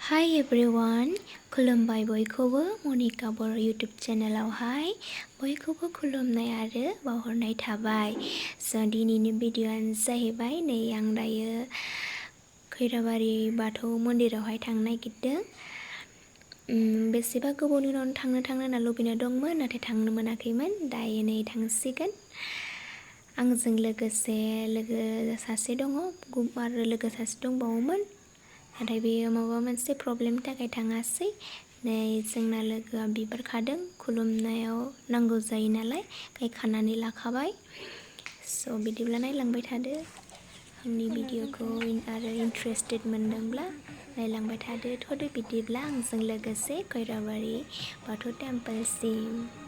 Hi everyone, खुलुमबाय बयखौबो मनिका बर' YouTube चेनेलावहाय बयखौबो खुलुमनाय आरो बावहरनाय थाबाय। दिनैनि भिडिअ'आनो जाहैबाय नै आं दायो खैराबारि बाथौ मन्दिरावहाय थांनो नागिरदों। बेसेबा गोबावनि उनाव थांनो होनना लुबैना दंमोन, नाथाय थांनो मोनाखैमोन। दायो नै थांसिगोन। आंजों लोगोसे लोगो सासे दङ आरो लोगो सासे दंबावोमोन, नाथाय बेयो माबा मोनसे प्रब्लेमनि थाखाय थाङासै। नै जोंना लोगोआ बिबार खादों, खुलुमनायाव नांगौ जायो नालाय ओंखाय खानानै लाखाबाय। बिदिब्ला नायलांबाय थादो आंनि भिडिअ'खौ आरो इन्टारेस्टेड मोनदोंब्ला नायलांबाय थादो। बिदिब्ला आंजों लोगोसे खैराबारि बाथौ टेम्पोलसिम।